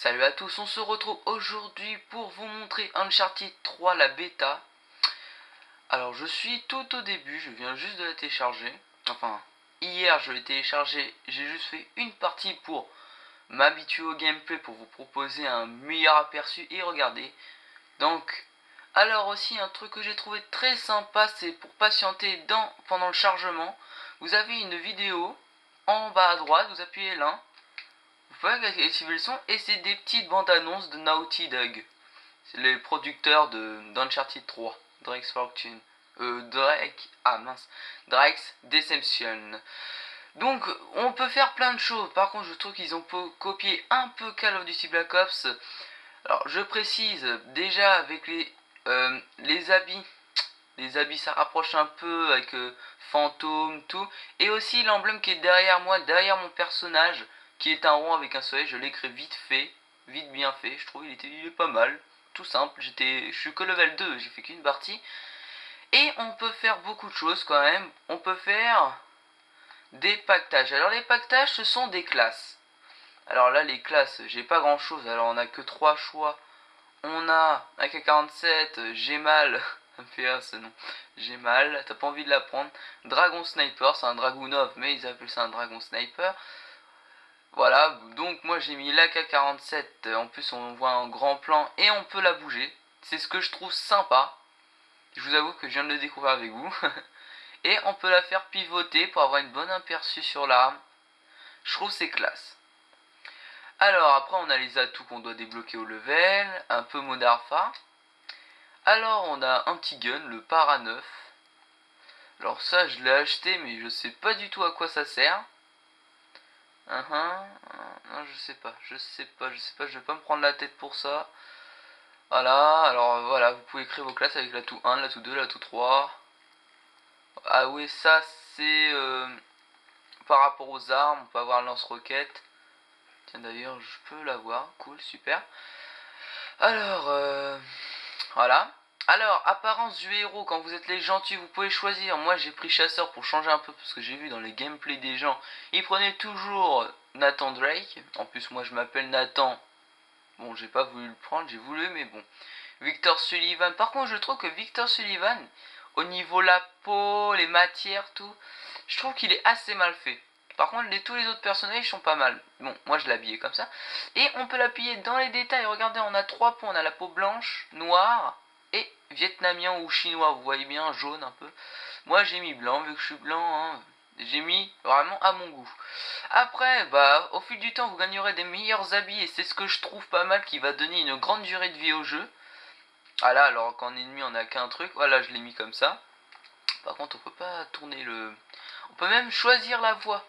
Salut à tous, on se retrouve aujourd'hui pour vous montrer Uncharted 3 la bêta. Alors je suis tout au début, je viens juste de la télécharger. Enfin, hier je l'ai téléchargé, j'ai juste fait une partie pour m'habituer au gameplay, pour vous proposer un meilleur aperçu et regarder. Donc, alors aussi un truc que j'ai trouvé très sympa, c'est pour patienter pendant le chargement. Vous avez une vidéo en bas à droite, vous appuyez là. Vous pouvez activer le son et c'est des petites bandes annonces de Naughty Dog. C'est les producteurs d'Uncharted 3, Drake's Fortune. Drake's Deception. Donc on peut faire plein de choses. Par contre je trouve qu'ils ont copié un peu Call of Duty Black Ops. Alors je précise déjà avec les habits. Les habits ça rapproche un peu avec fantôme, tout. Et aussi l'emblème qui est derrière moi, derrière mon personnage, qui est un rond avec un soleil. Je l'ai créé vite fait, vite bien fait. Je trouve il est pas mal, tout simple. Je suis que level 2, j'ai fait qu'une partie. Et on peut faire beaucoup de choses quand même. On peut faire des pactages. Alors les pactages ce sont des classes. Alors là les classes, j'ai pas grand chose. Alors on a que 3 choix. On a AK-47, j'ai mal. Ça me fait rire ce nom. J'ai mal, t'as pas envie de la prendre. Dragon Sniper, c'est un Dragunov, mais ils appellent ça un Dragon Sniper. Voilà, donc moi j'ai mis l'AK-47. En plus, on voit un grand plan et on peut la bouger. C'est ce que je trouve sympa. Je vous avoue que je viens de le découvrir avec vous. Et on peut la faire pivoter pour avoir une bonne aperçu sur l'arme. Je trouve c'est classe. Alors après on a les atouts qu'on doit débloquer au level, un peu Modern Warfare. Alors on a un petit gun, le Para 9. Alors ça je l'ai acheté mais je sais pas du tout à quoi ça sert. Non je sais pas, je vais pas me prendre la tête pour ça. Voilà, alors voilà, vous pouvez créer vos classes avec l'atout 1, l'atout 2, l'atout 3. Ah oui, ça c'est par rapport aux armes, on peut avoir lance-roquette. Tiens d'ailleurs je peux l'avoir, cool, super. Alors voilà. Alors, apparence du héros, quand vous êtes les gentils, vous pouvez choisir. Moi, j'ai pris chasseur pour changer un peu, parce que j'ai vu dans les gameplays des gens, ils prenaient toujours Nathan Drake. En plus, moi, je m'appelle Nathan. Bon, j'ai pas voulu le prendre, j'ai voulu, mais bon. Victor Sullivan. Par contre, je trouve que Victor Sullivan, au niveau la peau, les matières, tout, je trouve qu'il est assez mal fait. Par contre, tous les autres personnages sont pas mal. Bon, moi je l'ai habillé comme ça. Et on peut l'appuyer dans les détails. Regardez, on a 3 points. On a la peau blanche, noire et vietnamien ou chinois. Vous voyez bien, jaune un peu. Moi j'ai mis blanc, vu que je suis blanc. Hein. J'ai mis vraiment à mon goût. Après, bah, au fil du temps, vous gagnerez des meilleurs habits. Et c'est ce que je trouve pas mal qui va donner une grande durée de vie au jeu. Ah là, alors qu'en ennemi, on a qu'un truc. Voilà, je l'ai mis comme ça. Par contre, on peut pas tourner le... On peut même choisir la voix.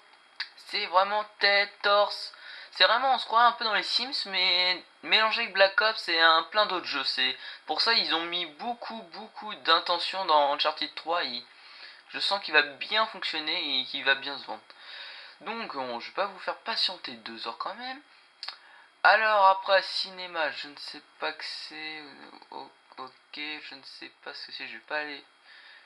C'est vraiment tête, torse. C'est vraiment, on se croit un peu dans les Sims, mais mélangé avec Black Ops et plein d'autres jeux. C'est pour ça ils ont mis beaucoup d'intention dans Uncharted 3. Je sens qu'il va bien fonctionner et qu'il va bien se vendre. Donc, je vais pas vous faire patienter 2 heures quand même. Alors après cinéma, je ne sais pas que c'est. Ok, je ne sais pas ce que c'est. Je vais pas aller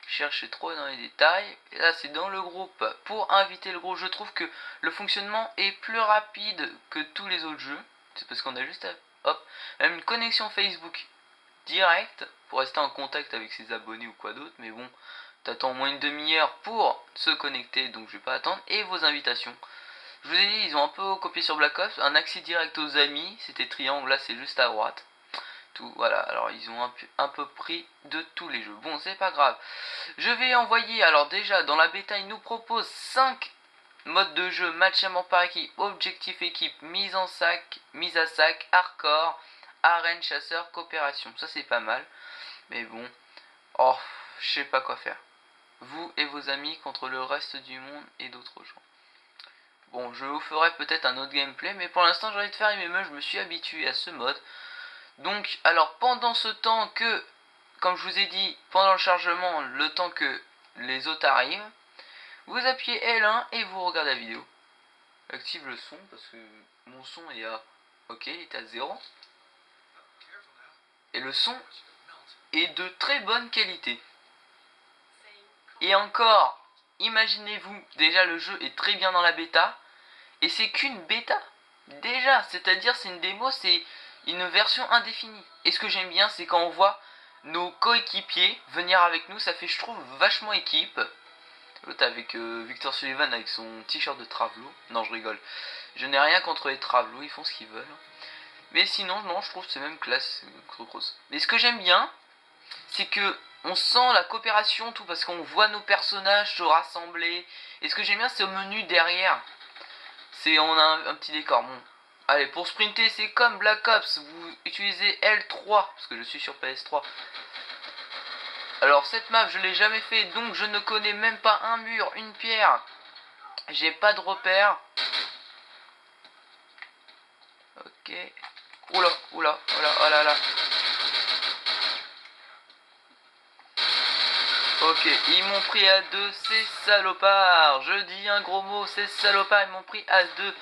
chercher trop dans les détails. Et là c'est dans le groupe. Pour inviter le groupe, je trouve que le fonctionnement est plus rapide que tous les autres jeux. C'est parce qu'on a juste même une connexion Facebook directe pour rester en contact avec ses abonnés ou quoi d'autre. Mais bon, t'attends au moins une demi-heure pour se connecter, donc je vais pas attendre. Et vos invitations. Je vous ai dit, ils ont un peu copié sur Black Ops. Un accès direct aux amis, c'était triangle, là c'est juste à droite. Tout, voilà, alors ils ont un peu pris de tous les jeux. Bon, c'est pas grave. Je vais envoyer, alors déjà, dans la bêta, il nous propose 5 modes de jeu. Match à mort par équipe, objectif équipe, mise à sac, hardcore, arène, chasseur, coopération. Ça c'est pas mal. Mais bon, oh, je sais pas quoi faire. Vous et vos amis contre le reste du monde et d'autres gens. Bon, je vous ferai peut-être un autre gameplay, mais pour l'instant j'ai envie de faire MME, je me suis habitué à ce mode. Donc, alors pendant ce temps que, comme je vous ai dit, pendant le chargement, le temps que les autres arrivent, vous appuyez L1 et vous regardez la vidéo. Active le son parce que mon son est à... Ok, il est à 0. Et le son est de très bonne qualité. Et encore, imaginez-vous, déjà le jeu est très bien dans la bêta. Et c'est qu'une bêta. Déjà déjà. C'est-à-dire, c'est une démo, c'est une version indéfinie. Et ce que j'aime bien, c'est quand on voit nos coéquipiers venir avec nous. Ça fait, je trouve, vachement équipe. L'autre avec Victor Sullivan avec son t-shirt de Travelo. Non, je rigole. Je n'ai rien contre les Travelo, ils font ce qu'ils veulent. Mais sinon, non, je trouve que c'est même classe. Mais ce que j'aime bien, c'est que on sent la coopération, tout, parce qu'on voit nos personnages se rassembler. Et ce que j'aime bien, c'est au menu derrière. On a un petit décor. Bon, allez, pour sprinter, c'est comme Black Ops. Vous utilisez L3, parce que je suis sur PS3. Alors, cette map, je l'ai jamais fait, donc je ne connais même pas un mur, une pierre. J'ai pas de repère. Ok. Oula, oula, oula, oh là là. Ok, ils m'ont pris à deux, ces salopards. Je dis un gros mot, ces salopards, ils m'ont pris à deux.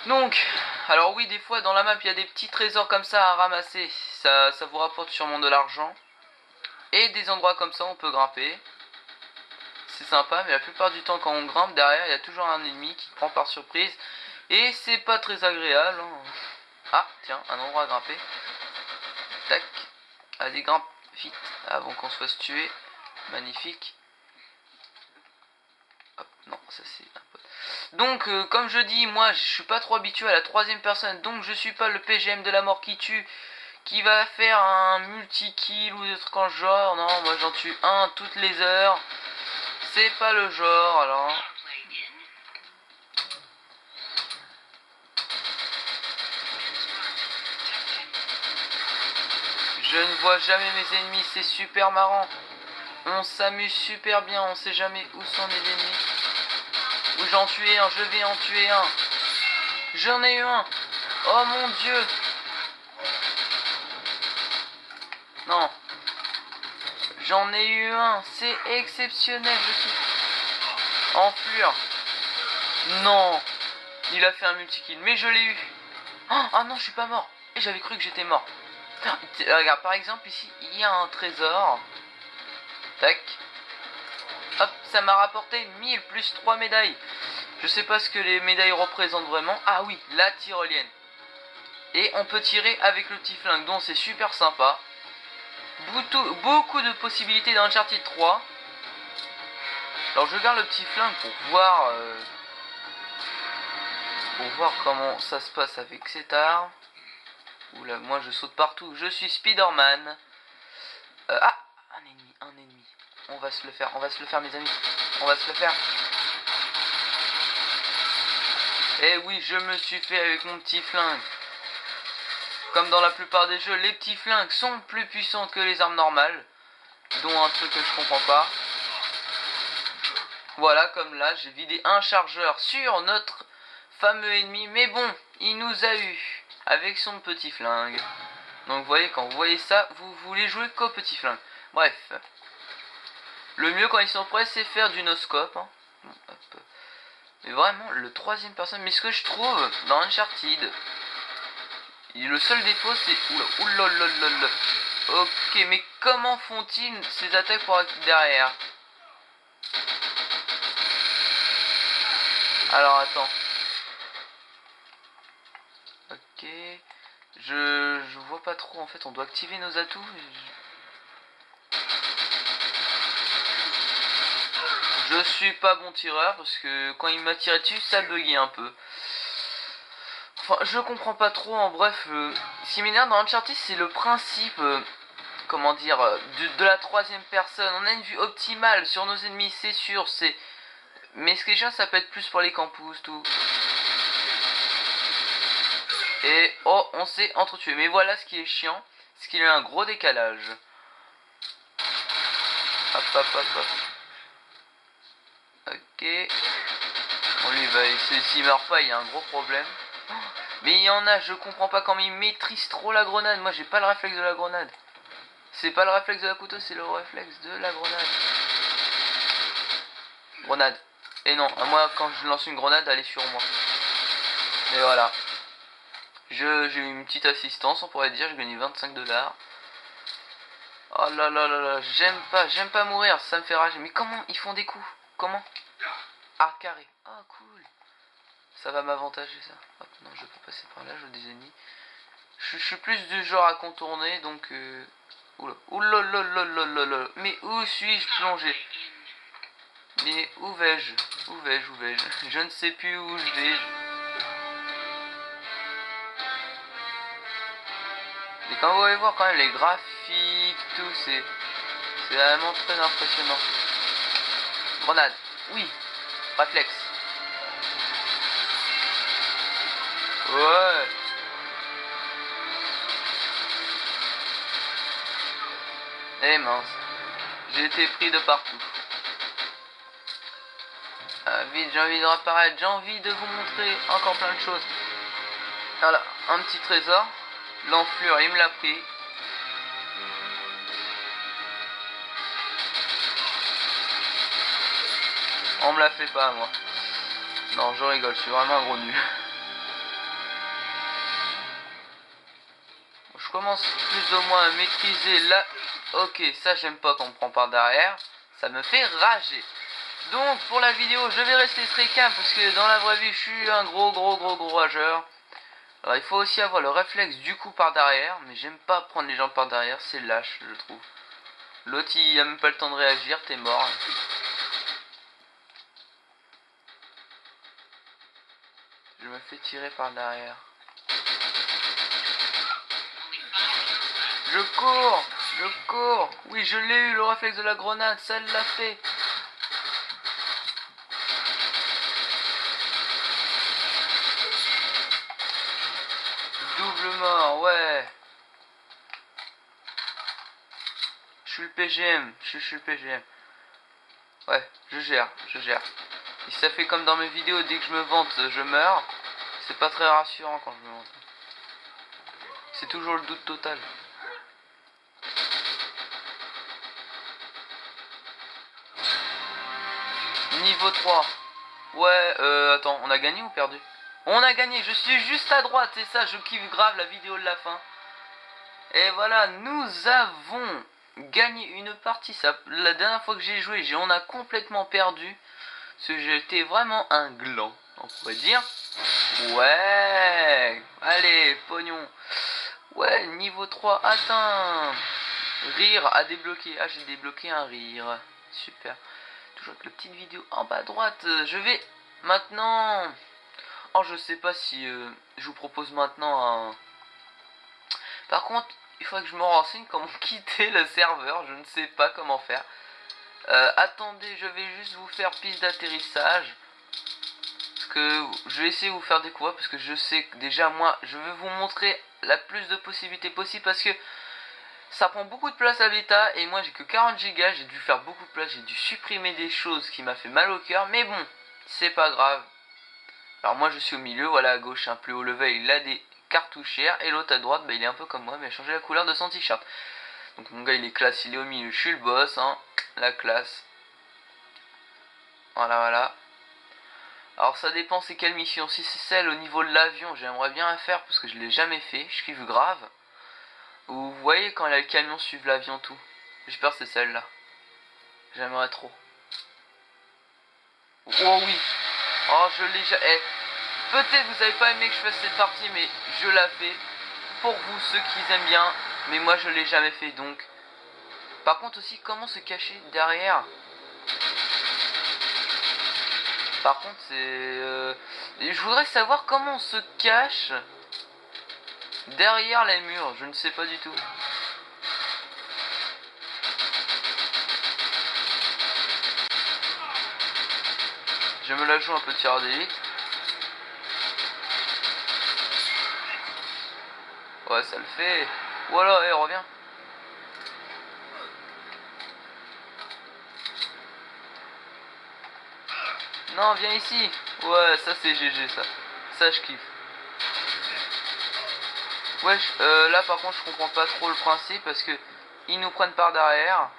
Donc, alors oui, des fois dans la map, il y a des petits trésors comme ça à ramasser. Ça vous rapporte sûrement de l'argent. Et des endroits comme ça, on peut grimper. C'est sympa, mais la plupart du temps, quand on grimpe, derrière, il y a toujours un ennemi qui prend par surprise. Et c'est pas très agréable. Hein. Ah, tiens, un endroit à grimper. Tac. Allez, grimpe vite avant qu'on se fasse tuer. Magnifique. Hop, non, ça c'est un peu... Donc, comme je dis, moi, je suis pas trop habitué à la troisième personne. Donc, je suis pas le PGM de la mort qui tue, qui va faire un multi-kill ou des trucs en genre. Non, moi, j'en tue un toutes les heures. C'est pas le genre, alors... Je ne vois jamais mes ennemis, c'est super marrant. On s'amuse super bien, on sait jamais où sont les ennemis. Où j'en tuais un, je vais en tuer un. J'en ai eu un. Oh mon dieu. Non. J'en ai eu un, c'est exceptionnel, je suis... Enflure. Non. Il a fait un multi-kill, mais je l'ai eu. Ah non, je suis pas mort. Et j'avais cru que j'étais mort. Regarde, par exemple, ici, il y a un trésor. Tac. Hop, ça m'a rapporté 1000 plus 3 médailles. Je sais pas ce que les médailles représentent vraiment. Ah oui, la tyrolienne. Et on peut tirer avec le petit flingue, donc c'est super sympa. Beaucoup de possibilités dans Uncharted 3. Alors je garde le petit flingue pour voir comment ça se passe avec cette arme. Oula, moi je saute partout, je suis Spider-Man. Ah, un ennemi. On va se le faire mes amis. On va se le faire. Eh oui, je me suis fait avec mon petit flingue. Comme dans la plupart des jeux, les petits flingues sont plus puissants que les armes normales. Dont un truc que je comprends pas. Voilà, comme là, j'ai vidé un chargeur sur notre fameux ennemi. Mais bon, il nous a eu avec son petit flingue. Donc vous voyez, quand vous voyez ça, vous voulez jouer qu'au petit flingue. Bref. Le mieux quand ils sont prêts, c'est faire du no-scope. Hein. Mais vraiment, le troisième personne. Mais ce que je trouve dans Uncharted, le seul défaut, c'est... Oula, oula. Ok, mais comment font-ils ces attaques pour être derrière? Alors, attends. Ok. Je vois pas trop, en fait, on doit activer nos atouts. Je suis pas bon tireur, parce que quand il m'a tiré dessus, ça buguait un peu. Enfin, je comprends pas trop, en bref. Ce qui m'énerve dans Uncharted, c'est le principe... comment dire, de la troisième personne. On a une vue optimale sur nos ennemis, c'est sûr, c'est... Mais ce qui est chiant, ça peut être plus pour les campus, tout. Et, oh, on s'est entretué. Mais voilà ce qui est chiant, c'est qu'il y a un gros décalage. Hop, hop, hop, hop. Ok. On lui va, s'il meurt pas, il y a un gros problème. Mais il y en a, je comprends pas comment il maîtrise trop la grenade. Moi, j'ai pas le réflexe de la grenade. C'est pas le réflexe de la couteau, c'est le réflexe de la grenade. Grenade. Et non, moi quand je lance une grenade, elle est sur moi. Et voilà. J'ai eu une petite assistance, on pourrait dire, j'ai gagné 25 $. Oh là là là là, j'aime pas mourir, ça me fait rager. Mais comment ils font des coups? Comment? Ah, carré. Ah, cool. Ça va m'avantager ça. Hop, non, je peux passer par là, je des ennemis. Je suis plus du genre à contourner, donc... Oula, oula, mais où suis-je plongé? Mais où vais-je? Où vais-je? Où vais-je? Je ne sais plus où je vais. Mais quand vous allez voir quand même les graphiques, tout, c'est vraiment très impressionnant. Grenade, oui. Réflexe. Ouais. Eh mince. J'ai été pris de partout. Ah, vite, j'ai envie de réapparaître. J'ai envie de vous montrer encore plein de choses. Voilà, un petit trésor. L'enflure, il me l'a pris. On me la fait pas, moi. Non, je rigole, je suis vraiment un gros nul. Je commence plus ou moins à maîtriser la... Ok, ça j'aime pas qu'on me prend par derrière. Ça me fait rager. Donc pour la vidéo, je vais rester très calme parce que dans la vraie vie, je suis un gros rageur. Alors il faut aussi avoir le réflexe du coup par derrière. Mais j'aime pas prendre les gens par derrière, c'est lâche je trouve. L'autre il a même pas le temps de réagir, t'es mort. Je me fais tirer par derrière. Je cours. Je cours. Oui, je l'ai eu, le réflexe de la grenade, ça l'a fait. Double mort, ouais. Je suis le PGM, je suis le PGM. Ouais, je gère. Et ça fait comme dans mes vidéos, dès que je me vante, je meurs. C'est pas très rassurant quand je me vante. C'est toujours le doute total. Niveau 3. Ouais, attends, on a gagné ou perdu? On a gagné, je suis juste à droite, c'est ça, je kiffe grave la vidéo de la fin. Et voilà, nous avons gagné une partie. Ça, la dernière fois que j'ai joué, on a complètement perdu. Parce que j'étais vraiment un gland, on pourrait dire. Ouais, allez, pognon. Ouais, niveau 3 atteint. Rire à débloquer. Ah, j'ai débloqué un rire. Super. Toujours avec la petite vidéo en bas à droite. Je vais maintenant... Oh, je sais pas si je vous propose maintenant un... Par contre, il faudrait que je me renseigne comment quitter le serveur. Je ne sais pas comment faire. Attendez, je vais juste vous faire piste d'atterrissage. Parce que je vais essayer de vous faire découvrir. Parce que je sais que déjà moi, je vais vous montrer la plus de possibilités possible. Parce que ça prend beaucoup de place à bêta. Et moi j'ai que 40 Go. J'ai dû faire beaucoup de place. J'ai dû supprimer des choses qui m'a fait mal au cœur. Mais bon, c'est pas grave. Alors moi je suis au milieu. Voilà, à gauche un plus haut level. Il a des cartouchières. Et l'autre à droite, bah, il est un peu comme moi. Mais il a changé la couleur de son t-shirt. Donc mon gars il est classe, il est au milieu, je suis le boss, hein, la classe. Voilà. Alors ça dépend c'est quelle mission. Si c'est celle au niveau de l'avion, j'aimerais bien la faire parce que je l'ai jamais fait, je kiffe grave. Ou vous voyez quand il y a le camion suivre l'avion tout. J'espère que c'est celle-là. J'aimerais trop. Oh oui. Oh je l'ai déjà... peut-être vous avez pas aimé que je fasse cette partie mais je la fais. Pour vous ceux qui aiment bien. Mais moi je l'ai jamais fait donc. Par contre aussi comment se cacher derrière. Par contre c'est... je voudrais savoir comment on se cache derrière les murs. Je ne sais pas du tout. Je me la joue un peu de tir d'élite. Ouais ça le fait. Voilà, et reviens. Non, viens ici. Ouais, ça c'est GG ça. Ça je kiffe. Ouais, là par contre je comprends pas trop le principe parce que ils nous prennent par derrière.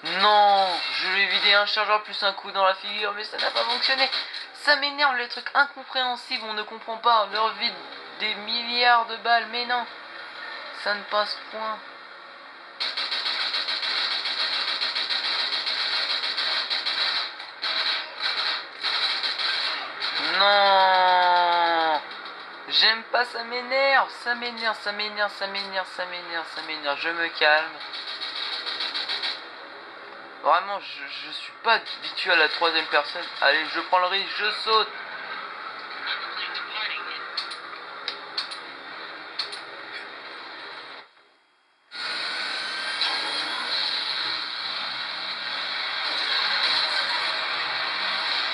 Non, je lui ai vidé un chargeur plus un coup dans la figure, mais ça n'a pas fonctionné. Ça m'énerve les trucs incompréhensibles, on ne comprend pas leur vide des milliards de balles. Mais non, ça ne passe point. Non, j'aime pas, ça m'énerve, ça m'énerve, ça m'énerve, ça m'énerve, ça m'énerve, ça m'énerve. Je me calme. Vraiment, je suis pas habitué à la troisième personne. Allez, je prends le risque, je saute.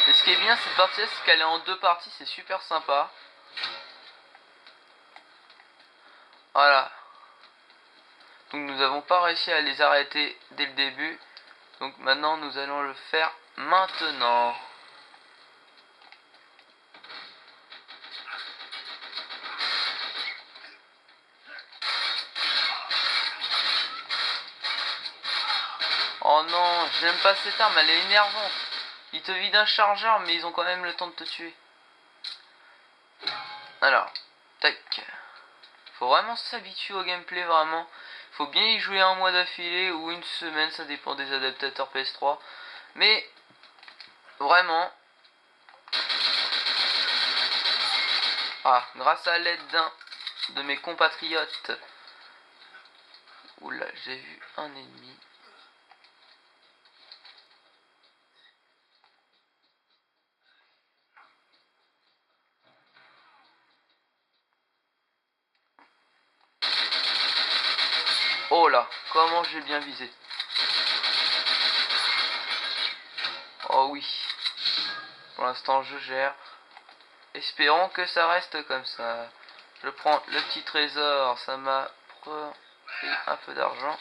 Et ce qui est bien cette partie, c'est qu'elle est en deux parties, c'est super sympa. Voilà. Donc nous n'avons pas réussi à les arrêter dès le début. Donc maintenant nous allons le faire maintenant. Oh non, j'aime pas cette arme, elle est énervante. Ils te vident un chargeur mais ils ont quand même le temps de te tuer. Alors, tac. Faut vraiment s'habituer au gameplay, vraiment. Faut bien y jouer un mois d'affilée ou une semaine, ça dépend des adaptateurs PS3. Mais, vraiment. Ah, grâce à l'aide d'un de mes compatriotes. Oula, j'ai vu un ennemi. Oh là, comment j'ai bien visé. Oh oui. Pour l'instant, je gère. Espérons que ça reste comme ça. Je prends le petit trésor. Ça m'a pris un peu d'argent.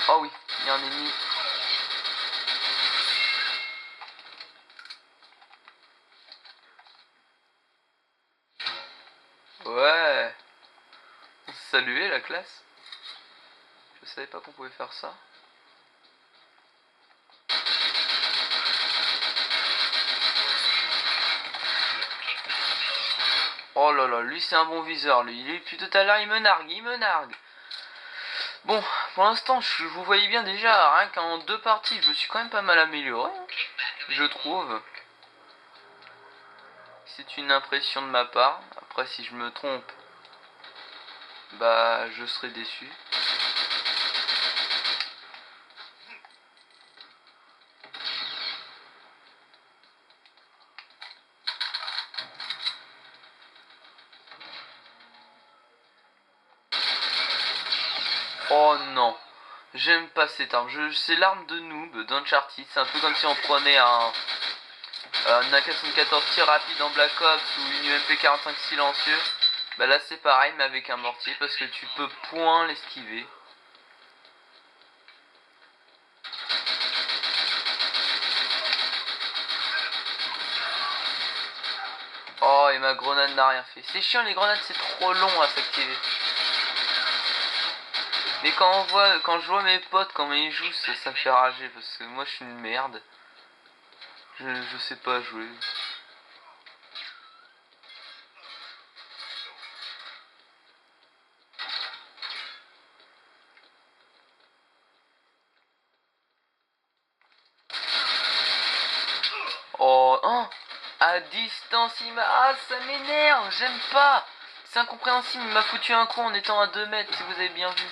Oh oui, il y a un ennemi. Ouais. Saluer la classe. Je savais pas qu'on pouvait faire ça. Oh là là, lui c'est un bon viseur, lui. Il est plus tout à l'heure, il me nargue, il me nargue. Bon, pour l'instant, vous voyez bien déjà, rien qu'en deux parties, je me suis quand même pas mal amélioré, hein, je trouve. C'est une impression de ma part. Après, si je me trompe, bah, je serai déçu. Oh non, j'aime pas cette arme. C'est l'arme de noob d'Uncharted. C'est un peu comme si on prenait un AK-74 tir rapide en Black Ops ou une UMP-45 silencieux. Bah là c'est pareil mais avec un mortier parce que tu peux point l'esquiver. Oh et ma grenade n'a rien fait. C'est chiant les grenades, c'est trop long à s'activer. Mais quand je vois mes potes comment ils jouent, ça me fait rager parce que moi je suis une merde. Je sais pas jouer. Oh, oh, à distance, ah, ça m'énerve, j'aime pas. C'est incompréhensible, il m'a foutu un coup en étant à 2 mètres, si vous avez bien vu.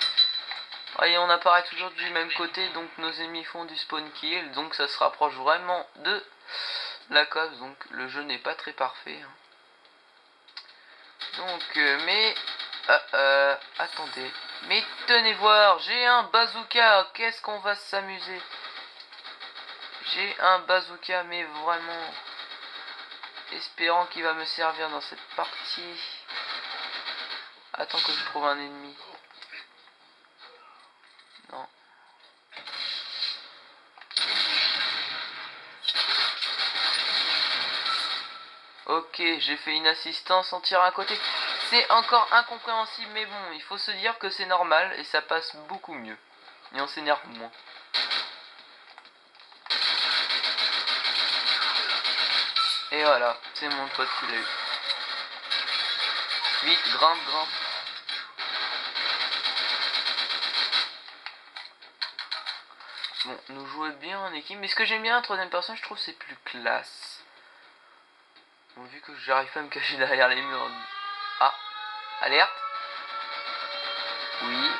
Et on apparaît toujours du même côté, donc nos ennemis font du spawn kill, donc ça se rapproche vraiment de la cause, donc le jeu n'est pas très parfait. Donc, attendez, mais tenez voir, j'ai un bazooka, qu'est-ce qu'on va s'amuser. J'ai un bazooka, mais vraiment, espérant qu'il va me servir dans cette partie. Attends que je trouve un ennemi. Non. Ok, j'ai fait une assistance en tirant à côté. C'est encore incompréhensible, mais bon, il faut se dire que c'est normal et ça passe beaucoup mieux. Et on s'énerve moins. Et voilà, c'est mon pote qui l'a eu. Vite, grimpe, grimpe. Bon, nous jouons bien en équipe. Mais ce que j'aime bien en troisième personne, je trouve c'est plus classe. Bon, vu que j'arrive pas à me cacher derrière les murs. Ah, alerte. Oui.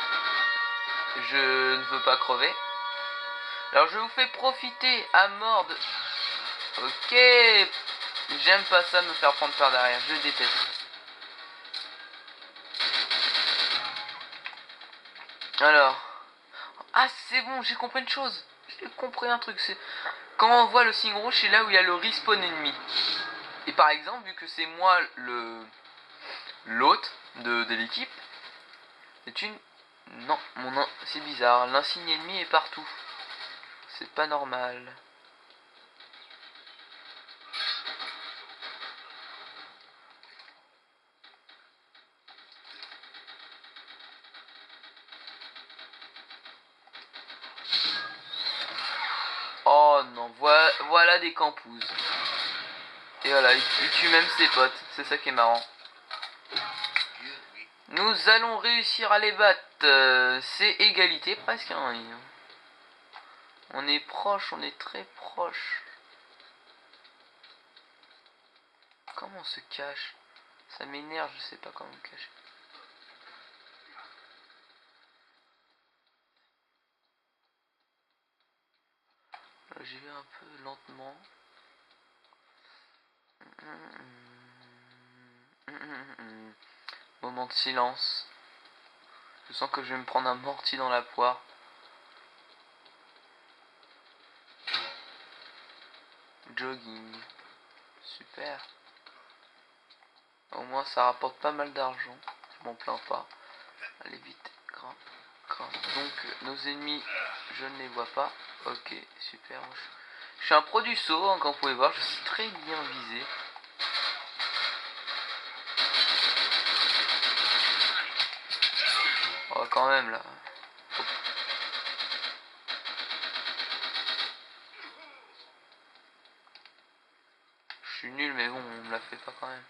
Je ne veux pas crever. Alors je vous fais profiter à mort de... Ok. J'aime pas ça me faire prendre par derrière. Je déteste. Alors... Ah c'est bon, j'ai compris une chose. J'ai compris un truc. C'est quand on voit le signe rouge, c'est là où il y a le respawn ennemi. Et par exemple, vu que c'est moi l'hôte de l'équipe, c'est une... Non, c'est bizarre. L'insigne ennemi est partout. C'est pas normal. Oh non, voilà des campouzes. Et voilà, il tue même ses potes. C'est ça qui est marrant. Nous allons réussir à les battre. C'est égalité presque. Hein. On est proche, on est très proche. Comment on se cache? Ça m'énerve, je sais pas comment me cacher. J'y vais un peu lentement. Moment de silence. Je sens que je vais me prendre un mortier dans la poire. Jogging. Super. Au moins ça rapporte pas mal d'argent. Je m'en plains pas. Allez vite. Grimpe. Grimpe. Donc nos ennemis, je ne les vois pas. Ok, super. Je suis un pro du saut, hein, comme vous pouvez voir. Je suis très bien visé. Oh quand même là. Je suis nul mais bon, on me la fait pas quand même.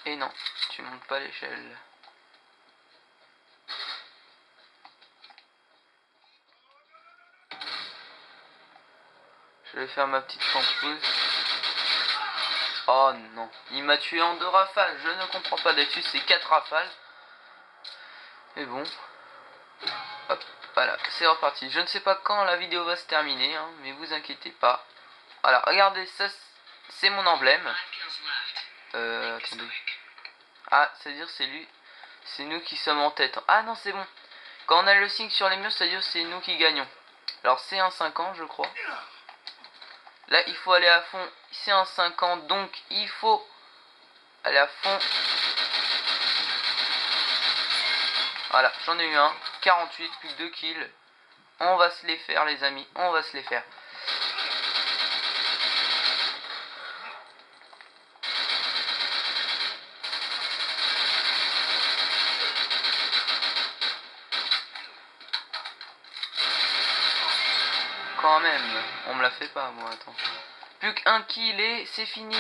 Et non, tu montes pas l'échelle. Je vais faire ma petite campeuse. Oh non, il m'a tué en 2 rafales. Je ne comprends pas, d'habitude c'est 4 rafales. Mais bon. Hop, voilà, c'est reparti. Je ne sais pas quand la vidéo va se terminer, hein, mais vous inquiétez pas. Voilà, regardez, ça c'est mon emblème. Attendez. Ah, c'est-à-dire c'est lui. C'est nous qui sommes en tête. Ah non, c'est bon. Quand on a le signe sur les murs, c'est-à-dire c'est nous qui gagnons. Alors c'est un 50, je crois. Là, il faut aller à fond. C'est un 50, donc il faut aller à fond. Voilà, j'en ai eu un. 48, plus que 2 kills. On va se les faire, les amis. On va se les faire. Quand même, on me la fait pas, moi, attends. Plus qu'un kill et c'est fini.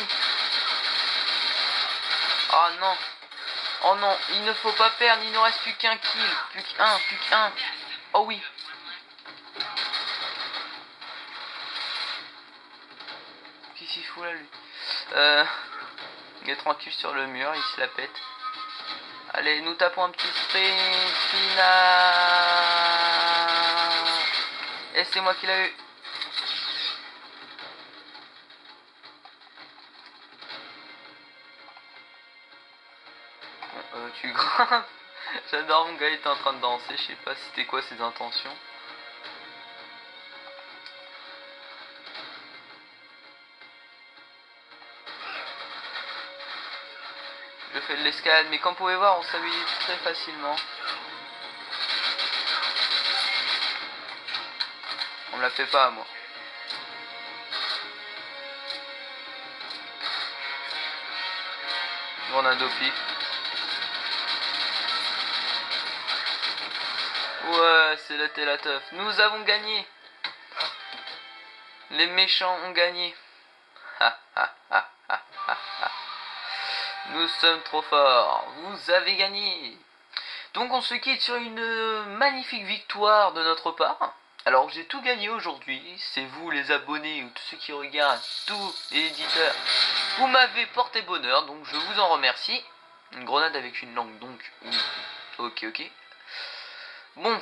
Oh non. Oh non, il ne faut pas perdre, il ne reste plus qu'un kill. Plus qu'un, plus qu'un. Oh oui. Qu'est-ce qu'il fout là, lui? Il est tranquille sur le mur, il se la pète. Allez, nous tapons un petit sprint final. Et c'est moi qui l'ai eu. Bon, tu grimpes. J'adore, mon gars, il était en train de danser. Je sais pas c'était quoi ses intentions. Je fais de l'escalade, mais comme vous pouvez voir, on s'habilite très facilement. On me la fait pas, moi. Grenade au pic. Ouais, c'est la télé teuf. Nous avons gagné. Les méchants ont gagné. Nous sommes trop forts. Vous avez gagné. Donc on se quitte sur une magnifique victoire de notre part. Alors j'ai tout gagné aujourd'hui. C'est vous les abonnés ou tous ceux qui regardent, tous les éditeurs. Vous m'avez porté bonheur, donc je vous en remercie. Une grenade avec une langue, donc oui. Ok, ok. Bon,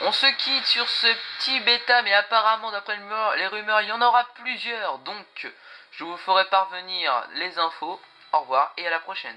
on se quitte sur ce petit bêta, mais apparemment d'après les rumeurs, il y en aura plusieurs. Donc je vous ferai parvenir les infos. Au revoir et à la prochaine.